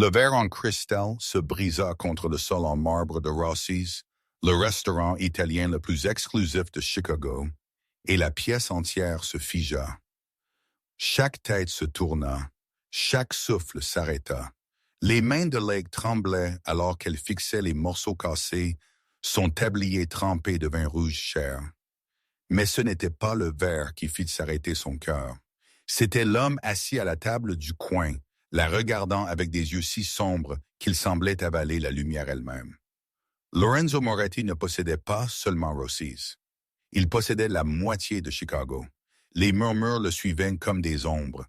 Le verre en cristal se brisa contre le sol en marbre de Rossi's, le restaurant italien le plus exclusif de Chicago, et la pièce entière se figea. Chaque tête se tourna, chaque souffle s'arrêta. Les mains de Lake tremblaient alors qu'elle fixait les morceaux cassés, son tablier trempé de vin rouge cher. Mais ce n'était pas le verre qui fit s'arrêter son cœur. C'était l'homme assis à la table du coin, la regardant avec des yeux si sombres qu'il semblait avaler la lumière elle-même. Lorenzo Moretti ne possédait pas seulement Rossi's. Il possédait la moitié de Chicago. Les murmures le suivaient comme des ombres.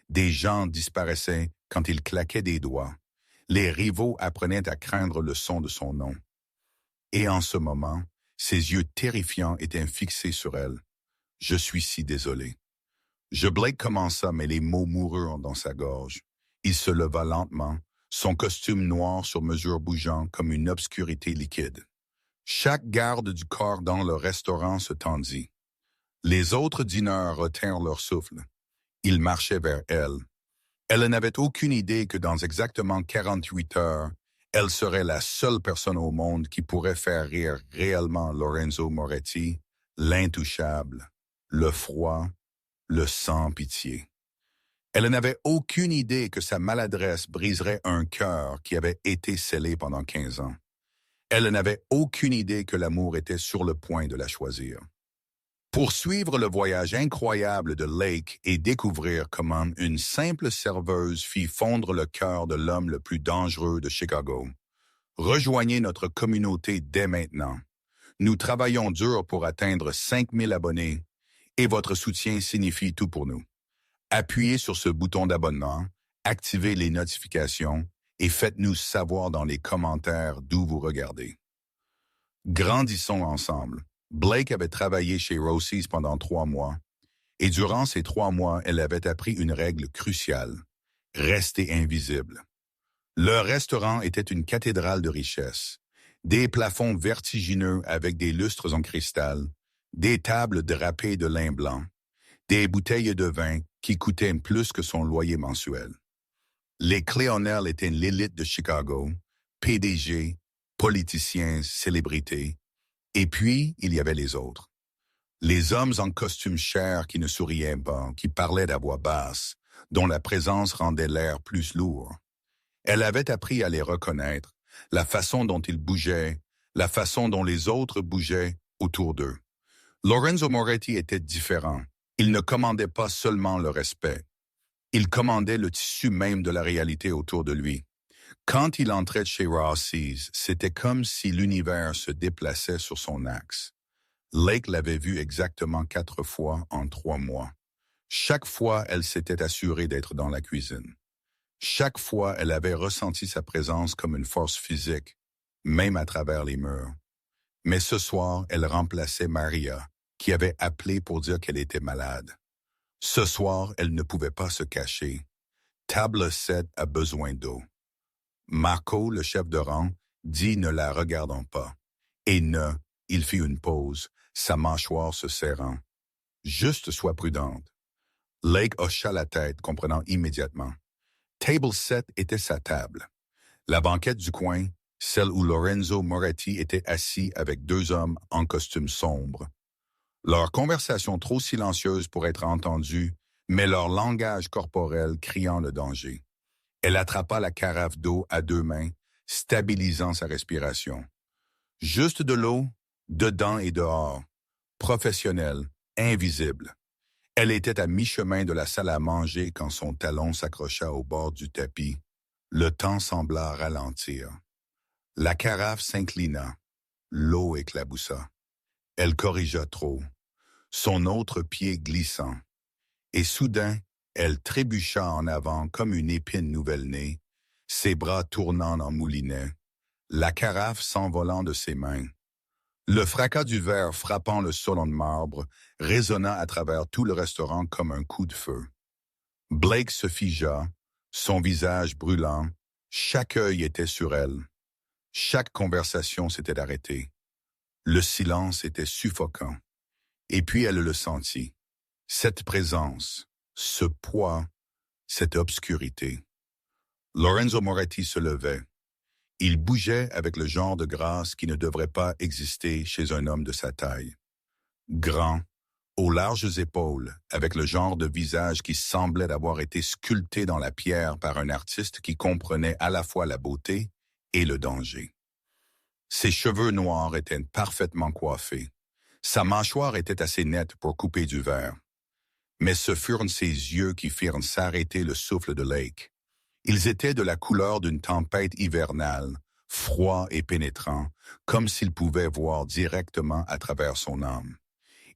Des gens disparaissaient quand il claquait des doigts. Les rivaux apprenaient à craindre le son de son nom. Et en ce moment, ses yeux terrifiants étaient fixés sur elle. « Je suis si désolé. » Blake commença, mais les mots moururent dans sa gorge. Il se leva lentement, son costume noir sur mesure bougeant comme une obscurité liquide. Chaque garde du corps dans le restaurant se tendit. Les autres dîneurs retinrent leur souffle. Ils marchaient vers elle. Elle n'avait aucune idée que dans exactement 48 heures, elle serait la seule personne au monde qui pourrait faire rire réellement Lorenzo Moretti, l'intouchable, le froid, le sans pitié. Elle n'avait aucune idée que sa maladresse briserait un cœur qui avait été scellé pendant 15 ans. Elle n'avait aucune idée que l'amour était sur le point de la choisir. Pour suivre le voyage incroyable de Lake et découvrir comment une simple serveuse fit fondre le cœur de l'homme le plus dangereux de Chicago, rejoignez notre communauté dès maintenant. Nous travaillons dur pour atteindre 5000 abonnés et votre soutien signifie tout pour nous. Appuyez sur ce bouton d'abonnement, activez les notifications et faites-nous savoir dans les commentaires d'où vous regardez. Grandissons ensemble. Blake avait travaillé chez Rossi's pendant 3 mois, et durant ces 3 mois, elle avait appris une règle cruciale, rester invisible. Le restaurant était une cathédrale de richesse, des plafonds vertigineux avec des lustres en cristal, des tables drapées de lin blanc, des bouteilles de vin qui coûtaient plus que son loyer mensuel. Les Cléonel étaient l'élite de Chicago, PDG, politiciens, célébrités. Et puis, il y avait les autres. Les hommes en costume cher qui ne souriaient pas, qui parlaient à voix basse, dont la présence rendait l'air plus lourd. Elle avait appris à les reconnaître, la façon dont ils bougeaient, la façon dont les autres bougeaient autour d'eux. Lorenzo Moretti était différent. Il ne commandait pas seulement le respect. Il commandait le tissu même de la réalité autour de lui. Quand il entrait chez Rossi's, c'était comme si l'univers se déplaçait sur son axe. Lake l'avait vu exactement 4 fois en 3 mois. Chaque fois, elle s'était assurée d'être dans la cuisine. Chaque fois, elle avait ressenti sa présence comme une force physique, même à travers les murs. Mais ce soir, elle remplaçait Maria, qui avait appelé pour dire qu'elle était malade. Ce soir, elle ne pouvait pas se cacher. Table 7 a besoin d'eau. Marco, le chef de rang, dit ne la regardons pas. Et il fit une pause, sa mâchoire se serrant. Juste sois prudente. Lake hocha la tête, comprenant immédiatement. Table 7 était sa table. La banquette du coin, celle où Lorenzo Moretti était assis avec 2 hommes en costume sombre. Leur conversation trop silencieuse pour être entendue, mais leur langage corporel criant le danger. Elle attrapa la carafe d'eau à 2 mains, stabilisant sa respiration. Juste de l'eau, dedans et dehors, professionnelle, invisible. Elle était à mi-chemin de la salle à manger quand son talon s'accrocha au bord du tapis. Le temps sembla ralentir. La carafe s'inclina. L'eau éclaboussa. Elle corrigea trop. Son autre pied glissant. Et soudain, elle trébucha en avant comme une épine nouvelle-née, ses bras tournant en moulinet, la carafe s'envolant de ses mains. Le fracas du verre frappant le sol en marbre résonna à travers tout le restaurant comme un coup de feu. Blake se figea, son visage brûlant, chaque œil était sur elle. Chaque conversation s'était arrêtée. Le silence était suffocant. Et puis elle le sentit. Cette présence, ce poids, cette obscurité. Lorenzo Moretti se levait. Il bougeait avec le genre de grâce qui ne devrait pas exister chez un homme de sa taille. Grand, aux larges épaules, avec le genre de visage qui semblait avoir été sculpté dans la pierre par un artiste qui comprenait à la fois la beauté et le danger. Ses cheveux noirs étaient parfaitement coiffés. Sa mâchoire était assez nette pour couper du verre. Mais ce furent ses yeux qui firent s'arrêter le souffle de Lake. Ils étaient de la couleur d'une tempête hivernale, froids et pénétrants, comme s'il pouvait voir directement à travers son âme.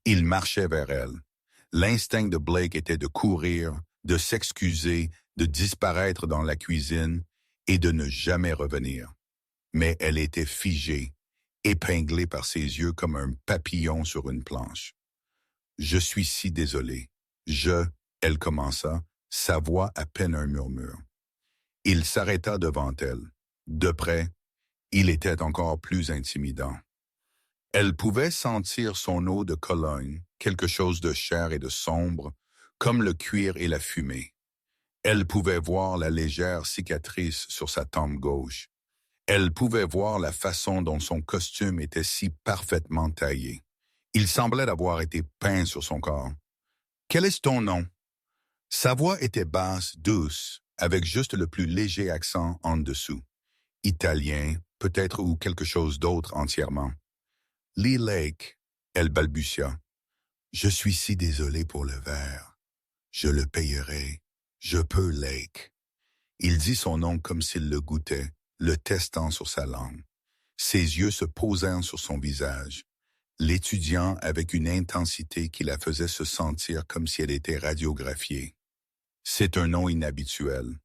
Il marchait vers elle. L'instinct de Blake était de courir, de s'excuser, de disparaître dans la cuisine et de ne jamais revenir. Mais elle était figée, épinglée par ses yeux comme un papillon sur une planche. « Je suis si désolé. Elle commença, sa voix à peine un murmure. Il s'arrêta devant elle. De près, il était encore plus intimidant. Elle pouvait sentir son eau de Cologne, quelque chose de cher et de sombre, comme le cuir et la fumée. Elle pouvait voir la légère cicatrice sur sa tempe gauche. Elle pouvait voir la façon dont son costume était si parfaitement taillé. Il semblait avoir été peint sur son corps. « Quel est ton nom? » Sa voix était basse, douce, avec juste le plus léger accent en dessous. Italien, peut-être, ou quelque chose d'autre entièrement. « Lee Lake, » elle balbutia. « Je suis si désolé pour le verre. Je le payerai. Je peux, Lake. » Il dit son nom comme s'il le goûtait, le testant sur sa langue. Ses yeux se posèrent sur son visage, l'étudiant avec une intensité qui la faisait se sentir comme si elle était radiographiée. « C'est un nom inhabituel. »«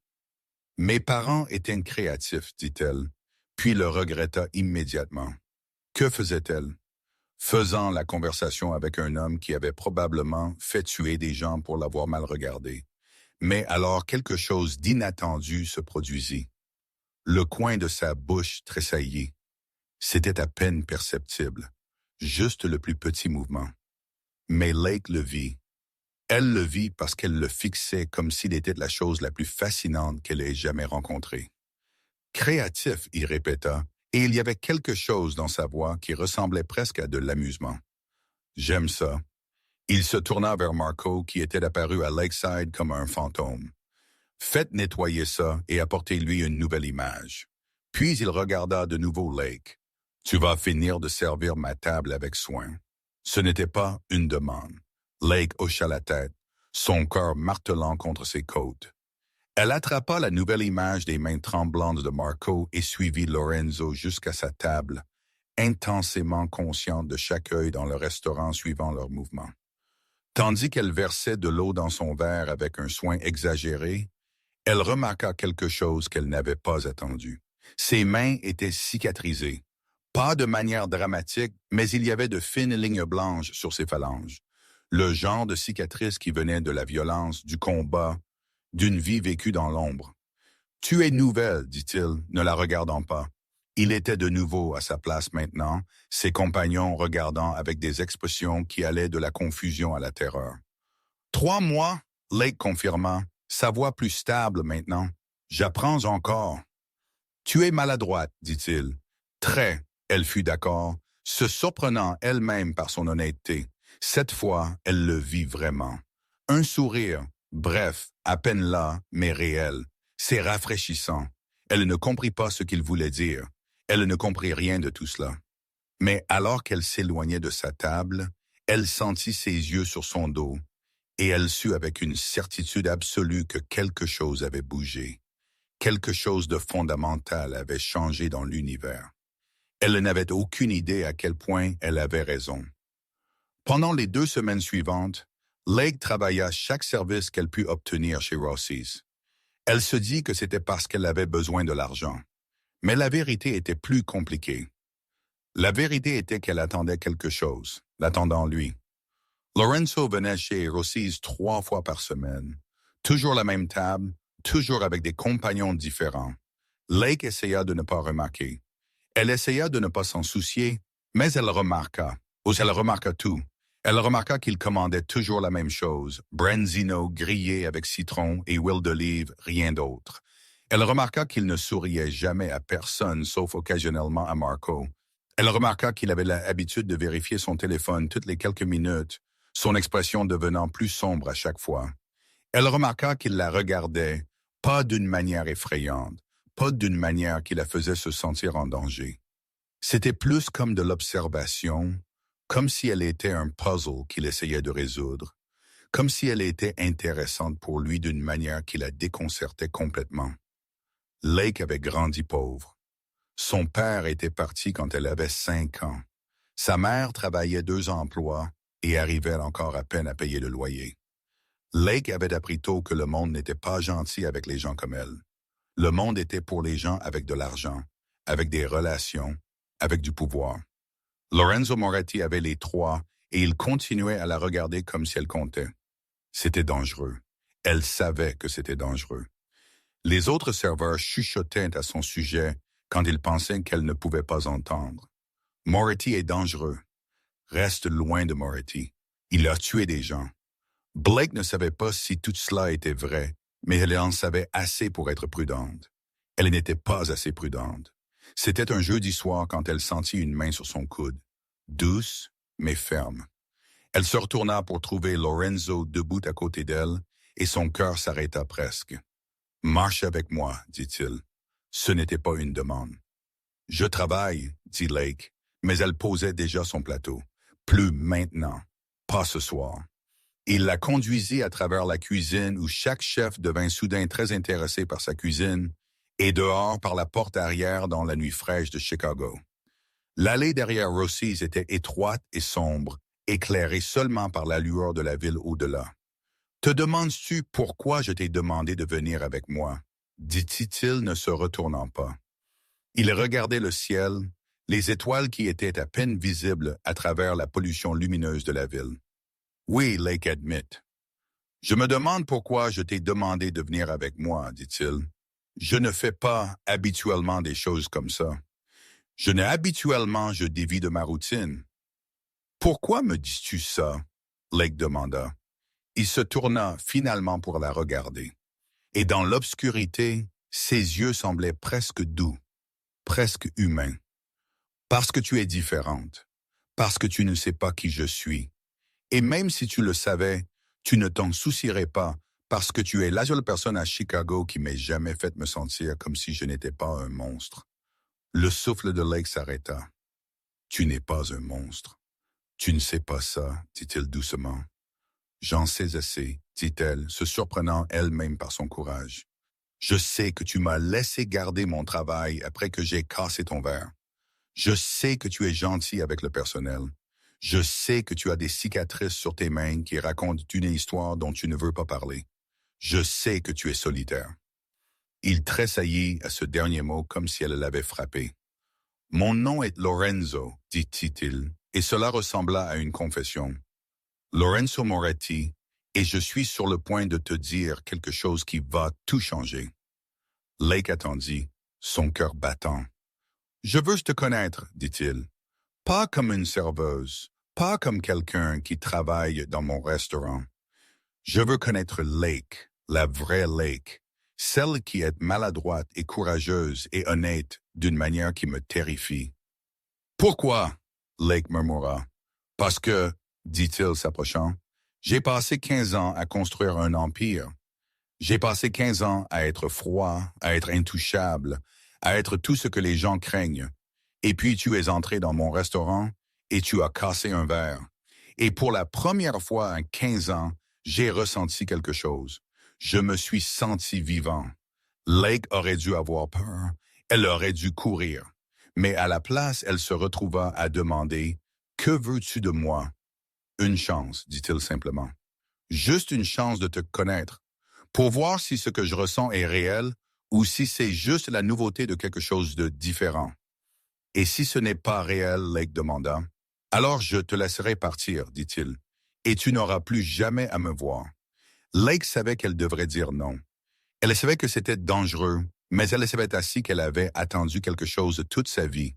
Mes parents étaient créatifs, dit-elle, puis le regretta immédiatement. Que faisait-elle? Faisant la conversation avec un homme qui avait probablement fait tuer des gens pour l'avoir mal regardé. Mais alors quelque chose d'inattendu se produisit. Le coin de sa bouche tressaillit. C'était à peine perceptible, juste le plus petit mouvement. Mais Lake le vit. Elle le vit parce qu'elle le fixait comme s'il était la chose la plus fascinante qu'elle ait jamais rencontrée. Créatif, il répéta, et il y avait quelque chose dans sa voix qui ressemblait presque à de l'amusement. J'aime ça. Il se tourna vers Marco qui était apparu à Lakeside comme un fantôme. Faites nettoyer ça et apportez-lui une nouvelle image. Puis il regarda de nouveau Lake. Tu vas finir de servir ma table avec soin. Ce n'était pas une demande. Lake hocha la tête, son cœur martelant contre ses côtes. Elle attrapa la nouvelle image des mains tremblantes de Marco et suivit Lorenzo jusqu'à sa table, intensément consciente de chaque œil dans le restaurant suivant leur mouvement. Tandis qu'elle versait de l'eau dans son verre avec un soin exagéré, elle remarqua quelque chose qu'elle n'avait pas attendu. Ses mains étaient cicatrisées. Pas de manière dramatique, mais il y avait de fines lignes blanches sur ses phalanges. Le genre de cicatrice qui venait de la violence, du combat, d'une vie vécue dans l'ombre. « Tu es nouvelle, dit-il, ne la regardant pas. » Il était de nouveau à sa place maintenant, ses compagnons regardant avec des expressions qui allaient de la confusion à la terreur. « 3 mois, Lake confirma, sa voix plus stable maintenant. « J'apprends encore. »« Tu es maladroite, dit-il. »« Très, elle fut d'accord, se surprenant elle-même par son honnêteté. Cette fois, elle le vit vraiment. Un sourire, bref, à peine là, mais réel. C'est rafraîchissant. Elle ne comprit pas ce qu'il voulait dire. Elle ne comprit rien de tout cela. Mais alors qu'elle s'éloignait de sa table, elle sentit ses yeux sur son dos, et elle sut avec une certitude absolue que quelque chose avait bougé. Quelque chose de fondamental avait changé dans l'univers. Elle n'avait aucune idée à quel point elle avait raison. Pendant les 2 semaines suivantes, Lake travailla chaque service qu'elle put obtenir chez Rossi's. Elle se dit que c'était parce qu'elle avait besoin de l'argent. Mais la vérité était plus compliquée. La vérité était qu'elle attendait quelque chose, l'attendant lui. Lorenzo venait chez Rossi's 3 fois par semaine. Toujours la même table, toujours avec des compagnons différents. Lake essaya de ne pas remarquer. Elle essaya de ne pas s'en soucier, mais elle remarqua tout. Elle remarqua qu'il commandait toujours la même chose, branzino grillé avec citron et huile d'olive, rien d'autre. Elle remarqua qu'il ne souriait jamais à personne, sauf occasionnellement à Marco. Elle remarqua qu'il avait l'habitude de vérifier son téléphone toutes les quelques minutes, son expression devenant plus sombre à chaque fois. Elle remarqua qu'il la regardait, pas d'une manière effrayante, pas d'une manière qui la faisait se sentir en danger. C'était plus comme de l'observation, comme si elle était un puzzle qu'il essayait de résoudre, comme si elle était intéressante pour lui d'une manière qui la déconcertait complètement. Lake avait grandi pauvre. Son père était parti quand elle avait 5 ans. Sa mère travaillait 2 emplois et arrivait encore à peine à payer le loyer. Lake avait appris tôt que le monde n'était pas gentil avec les gens comme elle. Le monde était pour les gens avec de l'argent, avec des relations, avec du pouvoir. Lorenzo Moretti avait les trois et il continuait à la regarder comme si elle comptait. C'était dangereux. Elle savait que c'était dangereux. Les autres serveurs chuchotaient à son sujet quand ils pensaient qu'elle ne pouvait pas entendre. Moretti est dangereux. Reste loin de Moretti. Il a tué des gens. Blake ne savait pas si tout cela était vrai, mais elle en savait assez pour être prudente. Elle n'était pas assez prudente. C'était un jeudi soir quand elle sentit une main sur son coude, douce mais ferme. Elle se retourna pour trouver Lorenzo debout à côté d'elle, et son cœur s'arrêta presque. « Marche avec moi, dit-il. Ce n'était pas une demande. »« Je travaille, dit Lake, mais elle posait déjà son plateau. Plus maintenant, pas ce soir. » Il la conduisit à travers la cuisine où chaque chef devint soudain très intéressé par sa cuisine et dehors par la porte arrière dans la nuit fraîche de Chicago. L'allée derrière Rossi's était étroite et sombre, éclairée seulement par la lueur de la ville au-delà. « Te demandes-tu pourquoi je t'ai demandé de venir avec moi ?» dit-il ne se retournant pas. Il regardait le ciel, les étoiles qui étaient à peine visibles à travers la pollution lumineuse de la ville. « Oui, Lake admit. Je me demande pourquoi je t'ai demandé de venir avec moi, dit-il. Je ne fais pas habituellement des choses comme ça. Je dévie de ma routine. Pourquoi me dis-tu ça? Lake demanda. Il se tourna finalement pour la regarder. Et dans l'obscurité, ses yeux semblaient presque doux, presque humains. Parce que tu es différente, parce que tu ne sais pas qui je suis. Et même si tu le savais, tu ne t'en soucierais pas parce que tu es la seule personne à Chicago qui m'ait jamais fait me sentir comme si je n'étais pas un monstre. Le souffle de Lake s'arrêta. Tu n'es pas un monstre. Tu ne sais pas ça, dit-il doucement. J'en sais assez, dit-elle, se surprenant elle-même par son courage. Je sais que tu m'as laissé garder mon travail après que j'ai cassé ton verre. Je sais que tu es gentil avec le personnel. Je sais que tu as des cicatrices sur tes mains qui racontent une histoire dont tu ne veux pas parler. Je sais que tu es solitaire. Il tressaillit à ce dernier mot comme si elle l'avait frappé. Mon nom est Lorenzo, dit-il, et cela ressembla à une confession. Lorenzo Moretti, et je suis sur le point de te dire quelque chose qui va tout changer. Lake attendit, son cœur battant. Je veux te connaître, dit-il. Pas comme une serveuse, pas comme quelqu'un qui travaille dans mon restaurant. Je veux connaître Lake, la vraie Lake, celle qui est maladroite et courageuse et honnête d'une manière qui me terrifie. Pourquoi? Lake murmura. Parce que, dit-il s'approchant, j'ai passé 15 ans à construire un empire. J'ai passé 15 ans à être froid, à être intouchable, à être tout ce que les gens craignent. Et puis tu es entré dans mon restaurant et tu as cassé un verre. Et pour la première fois en 15 ans, j'ai ressenti quelque chose. Je me suis senti vivant. Lake aurait dû avoir peur. Elle aurait dû courir. Mais à la place, elle se retrouva à demander « Que veux-tu de moi ?» Une chance, dit-il simplement. Juste une chance de te connaître, pour voir si ce que je ressens est réel ou si c'est juste la nouveauté de quelque chose de différent. Et si ce n'est pas réel, Lake demanda, alors je te laisserai partir, dit-il, et tu n'auras plus jamais à me voir. Lake savait qu'elle devrait dire non. Elle savait que c'était dangereux, mais elle savait aussi qu'elle avait attendu quelque chose toute sa vie.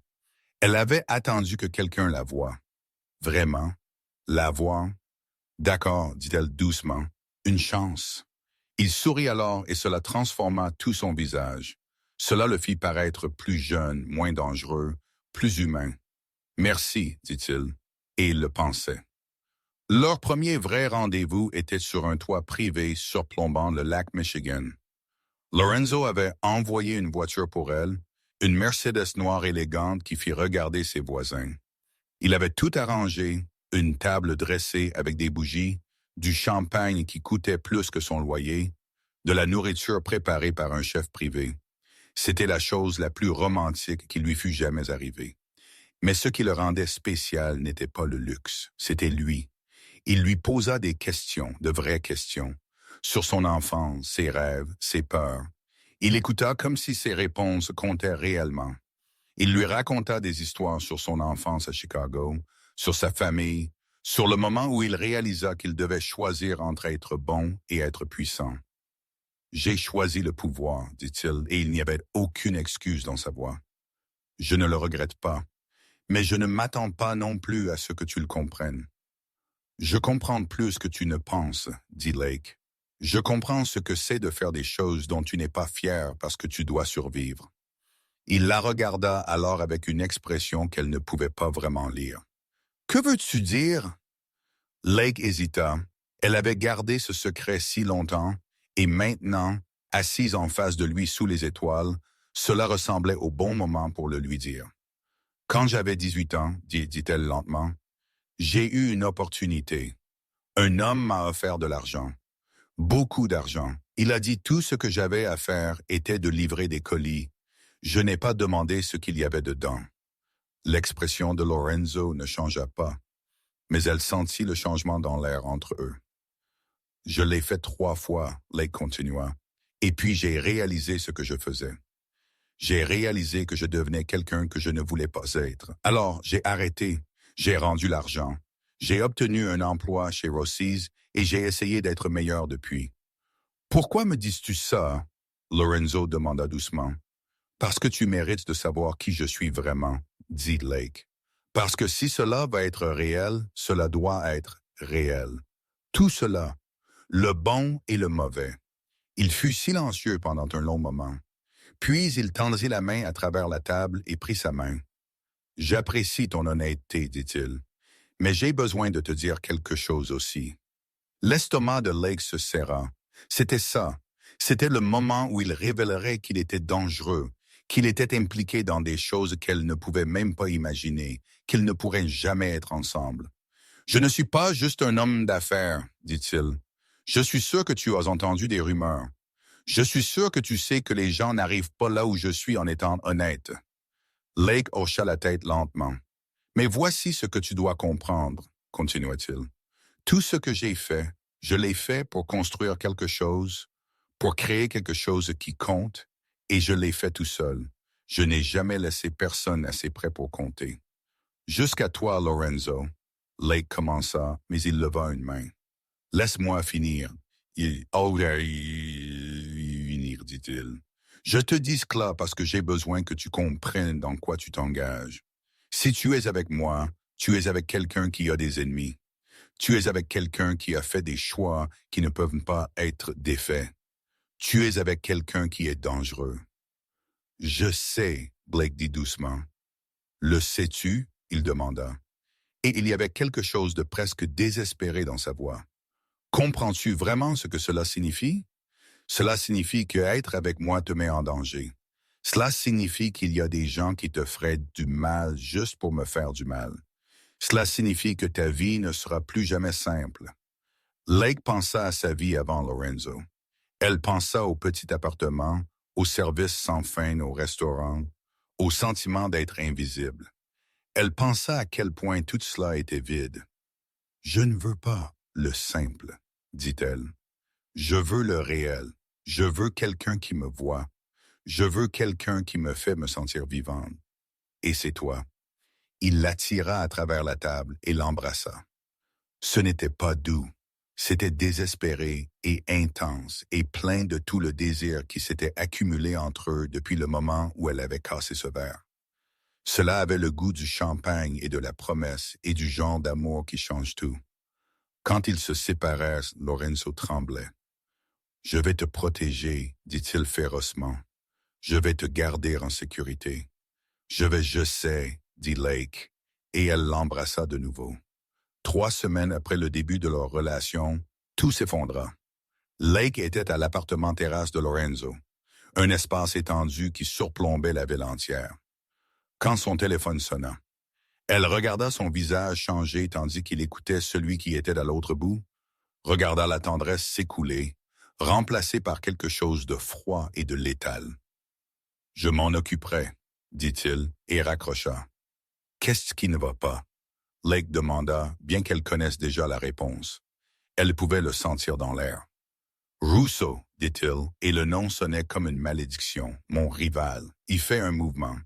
Elle avait attendu que quelqu'un la voie. Vraiment? La voir? D'accord, dit-elle doucement. Une chance. Il sourit alors et cela transforma tout son visage. Cela le fit paraître plus jeune, moins dangereux, plus humain. Merci, dit-il, et il le pensait. Leur premier vrai rendez-vous était sur un toit privé surplombant le lac Michigan. Lorenzo avait envoyé une voiture pour elle, une Mercedes noire élégante qui fit regarder ses voisins. Il avait tout arrangé, une table dressée avec des bougies, du champagne qui coûtait plus que son loyer, de la nourriture préparée par un chef privé. C'était la chose la plus romantique qui lui fût jamais arrivée. Mais ce qui le rendait spécial n'était pas le luxe, c'était lui. Il lui posa des questions, de vraies questions, sur son enfance, ses rêves, ses peurs. Il écouta comme si ses réponses comptaient réellement. Il lui raconta des histoires sur son enfance à Chicago, sur sa famille, sur le moment où il réalisa qu'il devait choisir entre être bon et être puissant. « J'ai choisi le pouvoir, dit-il, et il n'y avait aucune excuse dans sa voix. Je ne le regrette pas, mais je ne m'attends pas non plus à ce que tu le comprennes. Je comprends plus que tu ne penses, dit Lake. Je comprends ce que c'est de faire des choses dont tu n'es pas fier parce que tu dois survivre. Il la regarda alors avec une expression qu'elle ne pouvait pas vraiment lire. « Que veux-tu dire? » Lake hésita. Elle avait gardé ce secret si longtemps, et maintenant, assise en face de lui sous les étoiles, cela ressemblait au bon moment pour le lui dire. « Quand j'avais 18 ans, dit-elle lentement, j'ai eu une opportunité. Un homme m'a offert de l'argent. Beaucoup d'argent. Il a dit tout ce que j'avais à faire était de livrer des colis. Je n'ai pas demandé ce qu'il y avait dedans. » L'expression de Lorenzo ne changea pas, mais elle sentit le changement dans l'air entre eux. « Je l'ai fait 3 fois, Lake continua, et puis j'ai réalisé ce que je faisais. J'ai réalisé que je devenais quelqu'un que je ne voulais pas être. Alors, j'ai arrêté, j'ai rendu l'argent. J'ai obtenu un emploi chez Rossi's et j'ai essayé d'être meilleur depuis. »« Pourquoi me dis-tu ça? » Lorenzo demanda doucement. « Parce que tu mérites de savoir qui je suis vraiment, » dit Lake. « Parce que si cela va être réel, cela doit être réel. Tout cela, le bon et le mauvais. » Il fut silencieux pendant un long moment. Puis il tendit la main à travers la table et prit sa main. « J'apprécie ton honnêteté, dit-il, mais j'ai besoin de te dire quelque chose aussi. » L'estomac de Lake se serra. C'était ça. C'était le moment où il révélerait qu'il était dangereux, qu'il était impliqué dans des choses qu'elle ne pouvait même pas imaginer, qu'ils ne pourraient jamais être ensemble. « Je ne suis pas juste un homme d'affaires, dit-il. Je suis sûr que tu as entendu des rumeurs. Je suis sûr que tu sais que les gens n'arrivent pas là où je suis en étant honnête. » Lake hocha la tête lentement. « Mais voici ce que tu dois comprendre, » continua-t-il. « Tout ce que j'ai fait, je l'ai fait pour construire quelque chose, pour créer quelque chose qui compte, et je l'ai fait tout seul. Je n'ai jamais laissé personne assez près pour compter. Jusqu'à toi, Lorenzo. » Lake commença, mais il leva une main. « Laisse-moi finir. » Finir, dit-il. « Je te dis cela parce que j'ai besoin que tu comprennes dans quoi tu t'engages. Si tu es avec moi, tu es avec quelqu'un qui a des ennemis. Tu es avec quelqu'un qui a fait des choix qui ne peuvent pas être défaits. Tu es avec quelqu'un qui est dangereux. » « Je sais, » Blake dit doucement. « Le sais-tu? » il demanda. Et il y avait quelque chose de presque désespéré dans sa voix. « Comprends-tu vraiment ce que cela signifie? Cela signifie que être avec moi te met en danger. Cela signifie qu'il y a des gens qui te feraient du mal juste pour me faire du mal. Cela signifie que ta vie ne sera plus jamais simple. » Lake pensa à sa vie avant Lorenzo. Elle pensa au petit appartement, aux services sans fin au restaurant, au sentiment d'être invisible. Elle pensa à quel point tout cela était vide. « Je ne veux pas le simple, » dit-elle. « Je veux le réel. Je veux quelqu'un qui me voit. Je veux quelqu'un qui me fait me sentir vivante. Et c'est toi. » Il l'attira à travers la table et l'embrassa. Ce n'était pas doux. C'était désespéré et intense et plein de tout le désir qui s'était accumulé entre eux depuis le moment où elle avait cassé ce verre. Cela avait le goût du champagne et de la promesse et du genre d'amour qui change tout. Quand ils se séparèrent, Lorenzo tremblait. Je vais te protéger, dit-il férocement. Je vais te garder en sécurité. Je sais, dit Lake, et elle l'embrassa de nouveau. 3 semaines après le début de leur relation, tout s'effondra. Lake était à l'appartement terrasse de Lorenzo, un espace étendu qui surplombait la ville entière. Quand son téléphone sonna, elle regarda son visage changer tandis qu'il écoutait celui qui était à l'autre bout, regarda la tendresse s'écouler, remplacée par quelque chose de froid et de létal. « Je m'en occuperai », dit-il, et raccrocha. « Qu'est-ce qui ne va pas ?» Lake demanda, bien qu'elle connaisse déjà la réponse. Elle pouvait le sentir dans l'air. « Russo », dit-il, et le nom sonnait comme une malédiction. « Mon rival. Il fait un mouvement.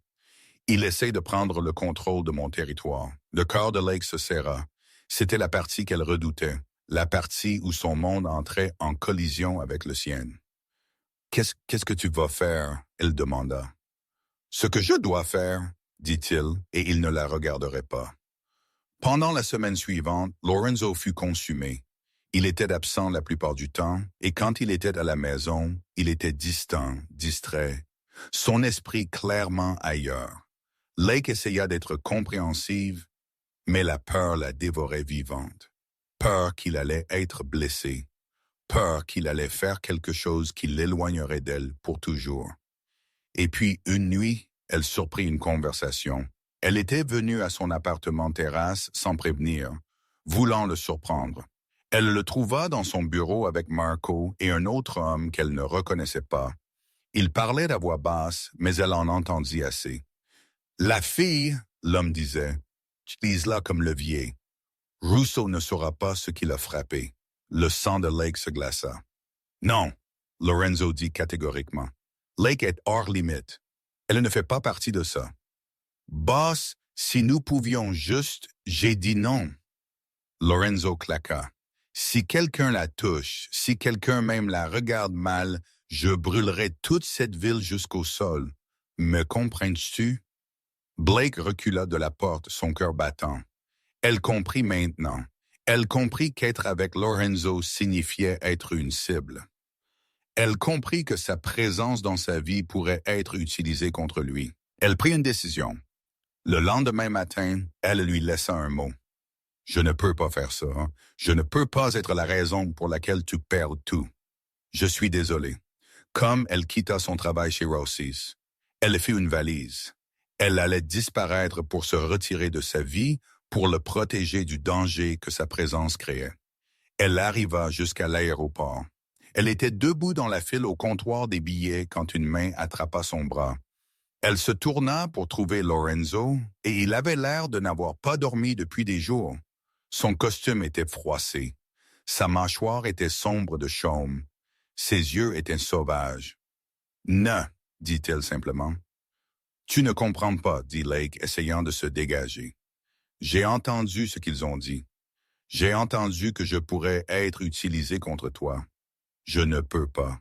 Il essaie de prendre le contrôle de mon territoire. » Le corps de Lake se serra. C'était la partie qu'elle redoutait, la partie où son monde entrait en collision avec le sien. « Qu'est-ce que tu vas faire ?» elle demanda. « Ce que je dois faire, » dit-il, et il ne la regarderait pas. Pendant la semaine suivante, Lorenzo fut consumé. Il était absent la plupart du temps, et quand il était à la maison, il était distant, distrait, son esprit clairement ailleurs. Lake essaya d'être compréhensive, mais la peur la dévorait vivante. Peur qu'il allait être blessé. Peur qu'il allait faire quelque chose qui l'éloignerait d'elle pour toujours. Et puis, une nuit, elle surprit une conversation. Elle était venue à son appartement terrasse sans prévenir, voulant le surprendre. Elle le trouva dans son bureau avec Marco et un autre homme qu'elle ne reconnaissait pas. Ils parlaient à voix basse, mais elle en entendit assez. « La fille, » l'homme disait, « utilise-la comme levier. Russo ne saura pas ce qui l'a frappé. » Le sang de Lake se glaça. « Non, » Lorenzo dit catégoriquement. « Lake est hors limite. Elle ne fait pas partie de ça. »« Boss, si nous pouvions juste, j'ai dit non. » Lorenzo claqua. « Si quelqu'un la touche, si quelqu'un même la regarde mal, je brûlerai toute cette ville jusqu'au sol. Me comprends-tu? » Blake recula de la porte, son cœur battant. Elle comprit maintenant. Elle comprit qu'être avec Lorenzo signifiait être une cible. Elle comprit que sa présence dans sa vie pourrait être utilisée contre lui. Elle prit une décision. Le lendemain matin, elle lui laissa un mot. « Je ne peux pas faire ça. Hein? Je ne peux pas être la raison pour laquelle tu perds tout. Je suis désolé. » Comme elle quitta son travail chez Rossi's, elle fit une valise. Elle allait disparaître pour se retirer de sa vie, pour le protéger du danger que sa présence créait. Elle arriva jusqu'à l'aéroport. Elle était debout dans la file au comptoir des billets quand une main attrapa son bras. Elle se tourna pour trouver Lorenzo, et il avait l'air de n'avoir pas dormi depuis des jours. Son costume était froissé. Sa mâchoire était sombre de chaume. Ses yeux étaient sauvages. « Ne, » dit-elle simplement. « Tu ne comprends pas, » dit Lake, essayant de se dégager. « J'ai entendu ce qu'ils ont dit. J'ai entendu que je pourrais être utilisé contre toi. Je ne peux pas. »«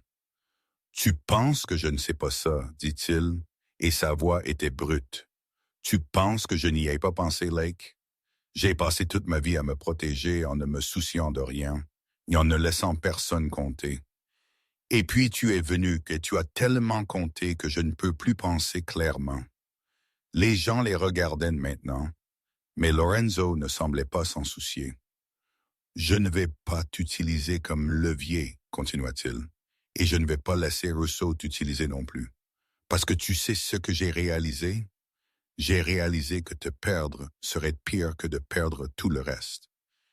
Tu penses que je ne sais pas ça, » dit-il, et sa voix était brute. « Tu penses que je n'y ai pas pensé, Lake? J'ai passé toute ma vie à me protéger en ne me souciant de rien, et en ne laissant personne compter. Et puis tu es venu que tu as tellement compté que je ne peux plus penser clairement. » Les gens les regardaient maintenant, mais Lorenzo ne semblait pas s'en soucier. « Je ne vais pas t'utiliser comme levier, » continua-t-il, « et je ne vais pas laisser Russo t'utiliser non plus. Parce que tu sais ce que j'ai réalisé? J'ai réalisé que te perdre serait pire que de perdre tout le reste.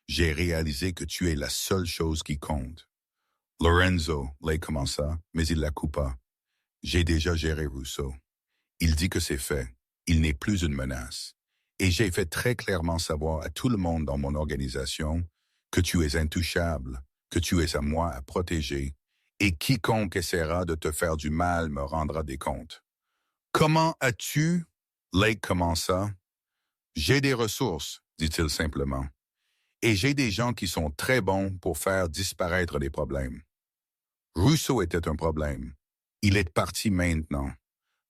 J'ai réalisé que tu es la seule chose qui compte. » Lorenzo, Lake commença, mais il la coupa. « J'ai déjà géré Russo. Il dit que c'est fait. Il n'est plus une menace. Et j'ai fait très clairement savoir à tout le monde dans mon organisation que tu es intouchable, que tu es à moi à protéger, et quiconque essaiera de te faire du mal me rendra des comptes. »« Comment as-tu... » Lake commença. « J'ai des ressources, » dit-il simplement. « Et j'ai des gens qui sont très bons pour faire disparaître les problèmes. » Russo était un problème. Il est parti maintenant.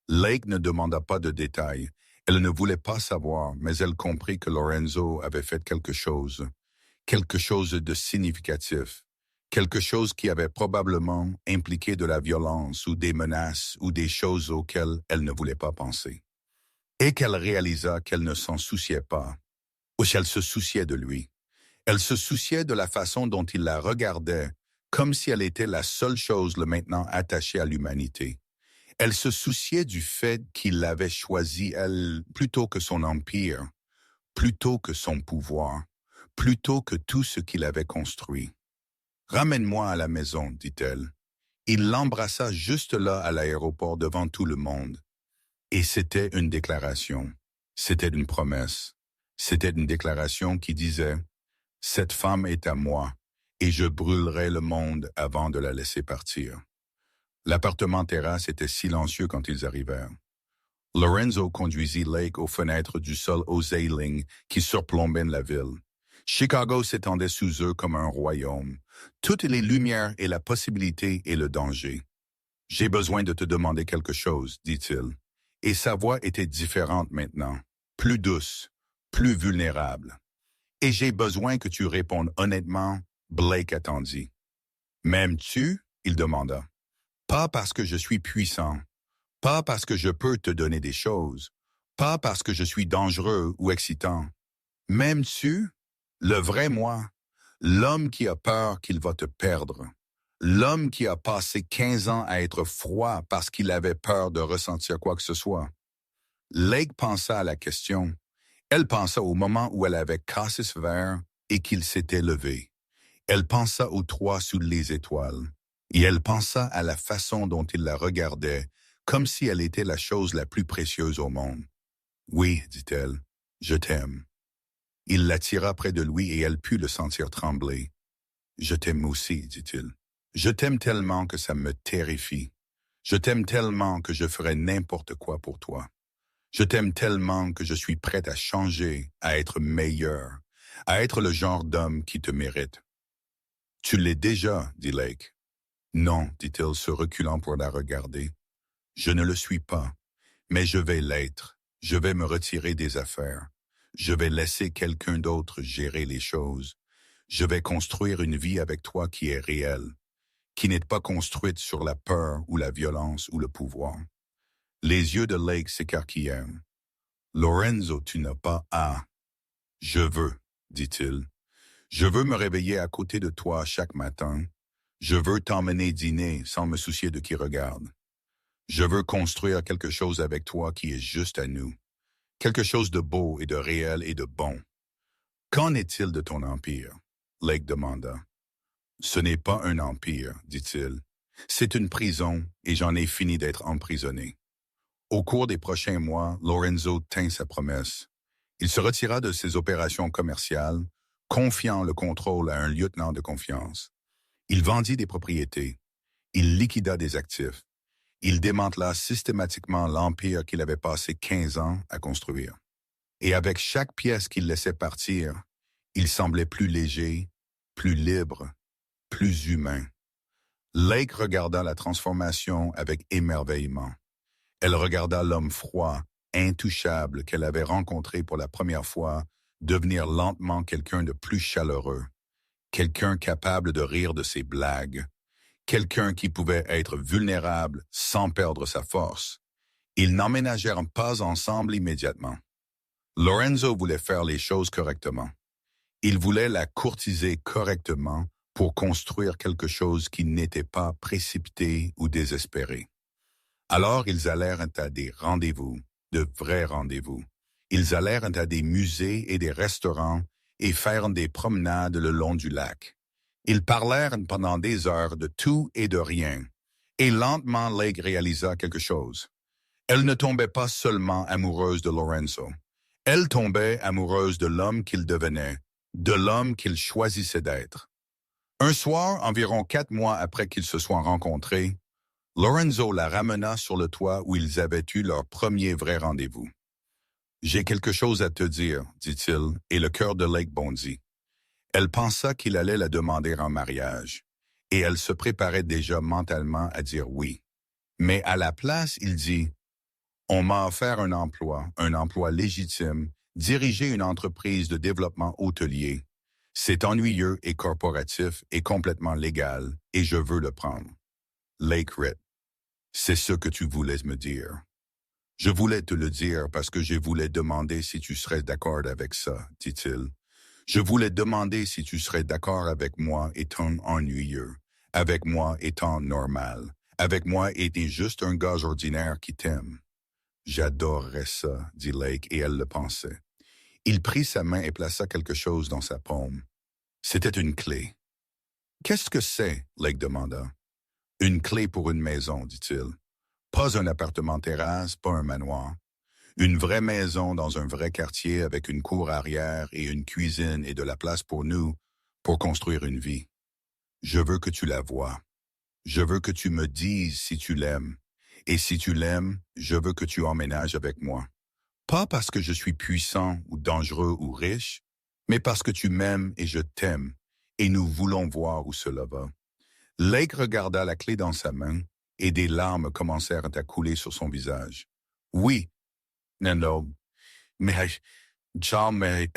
Lake ne demanda pas de détails. Elle ne voulait pas savoir, mais elle comprit que Lorenzo avait fait quelque chose de significatif, quelque chose qui avait probablement impliqué de la violence ou des menaces ou des choses auxquelles elle ne voulait pas penser. Et qu'elle réalisa qu'elle ne s'en souciait pas, ou qu'elle se souciait de lui. Elle se souciait de la façon dont il la regardait, comme si elle était la seule chose le maintenant attachée à l'humanité. Elle se souciait du fait qu'il l'avait choisie, elle, plutôt que son empire, plutôt que son pouvoir, plutôt que tout ce qu'il avait construit. « Ramène-moi à la maison, dit-elle. » Il l'embrassa juste là à l'aéroport devant tout le monde. Et c'était une déclaration, c'était une promesse, c'était une déclaration qui disait « Cette femme est à moi, et je brûlerai le monde avant de la laisser partir. » L'appartement terrasse était silencieux quand ils arrivèrent. Lorenzo conduisit Lake aux fenêtres du sol Osaling qui surplombaient la ville. Chicago s'étendait sous eux comme un royaume. Toutes les lumières et la possibilité et le danger. « J'ai besoin de te demander quelque chose, dit-il. Et sa voix était différente maintenant, plus douce, plus vulnérable. « Et j'ai besoin que tu répondes honnêtement, » Blake attendit. « M'aimes-tu » il demanda. « Pas parce que je suis puissant, pas parce que je peux te donner des choses, pas parce que je suis dangereux ou excitant. M'aimes-tu, le vrai moi, l'homme qui a peur qu'il va te perdre, l'homme qui a passé 15 ans à être froid parce qu'il avait peur de ressentir quoi que ce soit. » Lake pensa à la question. Elle pensa au moment où elle avait cassé ce verre et qu'il s'était levé. Elle pensa aux trois sous les étoiles. Et elle pensa à la façon dont il la regardait, comme si elle était la chose la plus précieuse au monde. « Oui, dit-elle, je t'aime. » Il la tira près de lui et elle put le sentir trembler. « Je t'aime aussi, dit-il. Je t'aime tellement que ça me terrifie. Je t'aime tellement que je ferai n'importe quoi pour toi. Je t'aime tellement que je suis prête à changer, à être meilleur, à être le genre d'homme qui te mérite. »« Tu l'es déjà, dit Lake. »« Non, dit-il se reculant pour la regarder. Je ne le suis pas, mais je vais l'être. Je vais me retirer des affaires. Je vais laisser quelqu'un d'autre gérer les choses. Je vais construire une vie avec toi qui est réelle, qui n'est pas construite sur la peur ou la violence ou le pouvoir. » Les yeux de Lake s'écarquillèrent. « Lorenzo, tu n'as pas à... »« Je veux, dit-il. Je veux me réveiller à côté de toi chaque matin. Je veux t'emmener dîner sans me soucier de qui regarde. Je veux construire quelque chose avec toi qui est juste à nous. Quelque chose de beau et de réel et de bon. »« Qu'en est-il de ton empire? » Lake demanda. « Ce n'est pas un empire, dit-il. C'est une prison et j'en ai fini d'être emprisonné. » Au cours des prochains mois, Lorenzo tint sa promesse. Il se retira de ses opérations commerciales, confiant le contrôle à un lieutenant de confiance. Il vendit des propriétés. Il liquida des actifs. Il démantela systématiquement l'empire qu'il avait passé 15 ans à construire. Et avec chaque pièce qu'il laissait partir, il semblait plus léger, plus libre, plus humain. Lake regarda la transformation avec émerveillement. Elle regarda l'homme froid, intouchable qu'elle avait rencontré pour la première fois devenir lentement quelqu'un de plus chaleureux, quelqu'un capable de rire de ses blagues, quelqu'un qui pouvait être vulnérable sans perdre sa force. Ils n'emménagèrent pas ensemble immédiatement. Lorenzo voulait faire les choses correctement. Il voulait la courtiser correctement pour construire quelque chose qui n'était pas précipité ou désespéré. Alors ils allèrent à des rendez-vous, de vrais rendez-vous. Ils allèrent à des musées et des restaurants et firent des promenades le long du lac. Ils parlèrent pendant des heures de tout et de rien. Et lentement, Lake réalisa quelque chose. Elle ne tombait pas seulement amoureuse de Lorenzo. Elle tombait amoureuse de l'homme qu'il devenait, de l'homme qu'il choisissait d'être. Un soir, environ 4 mois après qu'ils se soient rencontrés, Lorenzo la ramena sur le toit où ils avaient eu leur premier vrai rendez-vous. « J'ai quelque chose à te dire, » dit-il, et le cœur de Lake bondit. Elle pensa qu'il allait la demander en mariage, et elle se préparait déjà mentalement à dire oui. Mais à la place, il dit « On m'a offert un emploi légitime, diriger une entreprise de développement hôtelier. C'est ennuyeux et corporatif et complètement légal, et je veux le prendre. Lake Ritt. C'est ce que tu voulais me dire. Je voulais te le dire parce que je voulais demander si tu serais d'accord avec ça, dit-il. Je voulais demander si tu serais d'accord avec moi étant ennuyeux, avec moi étant normal, avec moi étant juste un gars ordinaire qui t'aime. J'adorerais ça, dit Lake, et elle le pensait. Il prit sa main et plaça quelque chose dans sa paume. C'était une clé. Qu'est-ce que c'est? Lake demanda. Une clé pour une maison, dit-il. Pas un appartement terrasse, pas un manoir. Une vraie maison dans un vrai quartier avec une cour arrière et une cuisine et de la place pour nous, pour construire une vie. Je veux que tu la vois. Je veux que tu me dises si tu l'aimes. Et si tu l'aimes, je veux que tu emménages avec moi. Pas parce que je suis puissant ou dangereux ou riche, mais parce que tu m'aimes et je t'aime, et nous voulons voir où cela va. Lake regarda la clé dans sa main, et des larmes commencèrent à couler sur son visage. Oui, non, mais, Charles, mais,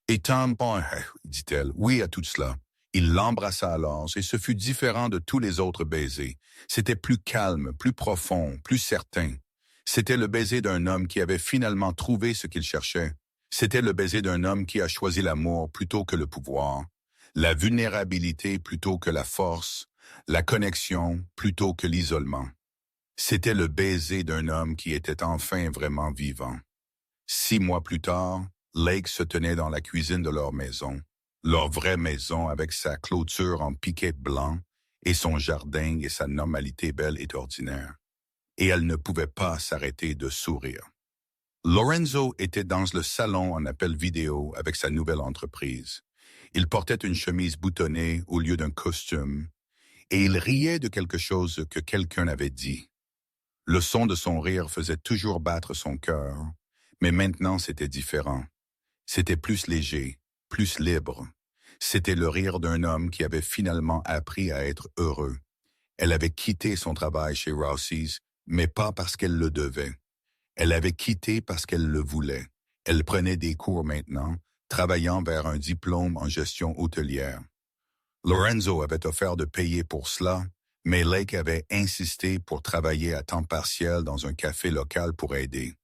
étant bon, dit-elle, oui à tout cela. Il l'embrassa alors, et ce fut différent de tous les autres baisers. C'était plus calme, plus profond, plus certain. C'était le baiser d'un homme qui avait finalement trouvé ce qu'il cherchait. C'était le baiser d'un homme qui a choisi l'amour plutôt que le pouvoir, la vulnérabilité plutôt que la force, la connexion plutôt que l'isolement. C'était le baiser d'un homme qui était enfin vraiment vivant. 6 mois plus tard, Lake se tenait dans la cuisine de leur maison, leur vraie maison avec sa clôture en piquet blanc et son jardin et sa normalité belle et ordinaire. Et elle ne pouvait pas s'arrêter de sourire. Lorenzo était dans le salon en appel vidéo avec sa nouvelle entreprise. Il portait une chemise boutonnée au lieu d'un costume, et il riait de quelque chose que quelqu'un avait dit. Le son de son rire faisait toujours battre son cœur, mais maintenant c'était différent. C'était plus léger, plus libre. C'était le rire d'un homme qui avait finalement appris à être heureux. Elle avait quitté son travail chez Rossi's, mais pas parce qu'elle le devait. Elle avait quitté parce qu'elle le voulait. Elle prenait des cours maintenant, travaillant vers un diplôme en gestion hôtelière. Lorenzo avait offert de payer pour cela, mais Lake avait insisté pour travailler à temps partiel dans un café local pour aider.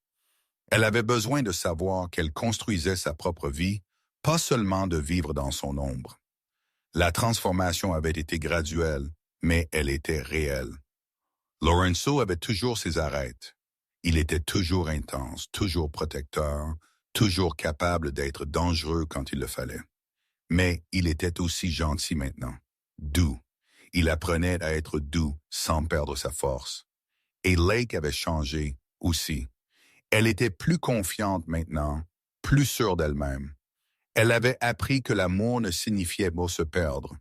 Elle avait besoin de savoir qu'elle construisait sa propre vie, pas seulement de vivre dans son ombre. La transformation avait été graduelle, mais elle était réelle. Lorenzo avait toujours ses arêtes. Il était toujours intense, toujours protecteur, toujours capable d'être dangereux quand il le fallait. Mais il était aussi gentil maintenant, doux. Il apprenait à être doux sans perdre sa force. Et Lake avait changé aussi. Elle était plus confiante maintenant, plus sûre d'elle-même. Elle avait appris que l'amour ne signifiait pas se perdre.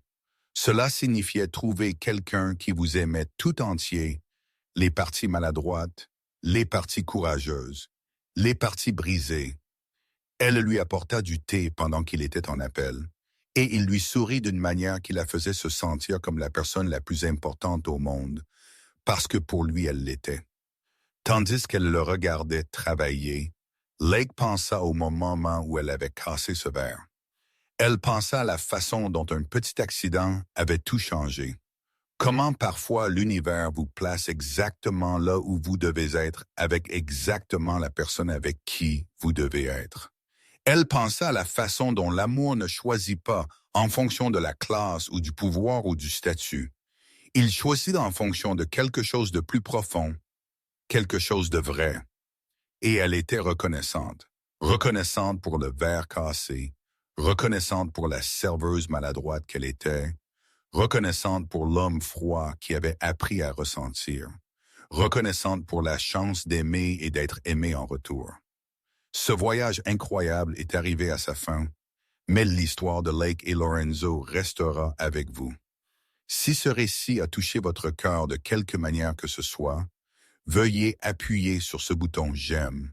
Cela signifiait trouver quelqu'un qui vous aimait tout entier, les parties maladroites, les parties courageuses, les parties brisées. Elle lui apporta du thé pendant qu'il était en appel, et il lui sourit d'une manière qui la faisait se sentir comme la personne la plus importante au monde, parce que pour lui elle l'était. Tandis qu'elle le regardait travailler, Lake pensa au moment où elle avait cassé ce verre. Elle pensa à la façon dont un petit accident avait tout changé. Comment parfois l'univers vous place exactement là où vous devez être avec exactement la personne avec qui vous devez être. Elle pensa à la façon dont l'amour ne choisit pas en fonction de la classe ou du pouvoir ou du statut. Il choisit en fonction de quelque chose de plus profond, quelque chose de vrai. Et elle était reconnaissante. Reconnaissante pour le verre cassé, reconnaissante pour la serveuse maladroite qu'elle était, reconnaissante pour l'homme froid qui avait appris à ressentir, reconnaissante pour la chance d'aimer et d'être aimé en retour. Ce voyage incroyable est arrivé à sa fin, mais l'histoire de Lake et Lorenzo restera avec vous. Si ce récit a touché votre cœur de quelque manière que ce soit, veuillez appuyer sur ce bouton « J'aime »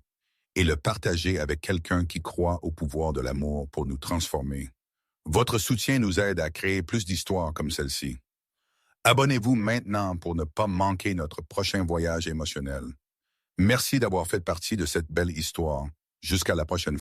et le partager avec quelqu'un qui croit au pouvoir de l'amour pour nous transformer. Votre soutien nous aide à créer plus d'histoires comme celle-ci. Abonnez-vous maintenant pour ne pas manquer notre prochain voyage émotionnel. Merci d'avoir fait partie de cette belle histoire. Jusqu'à la prochaine fois.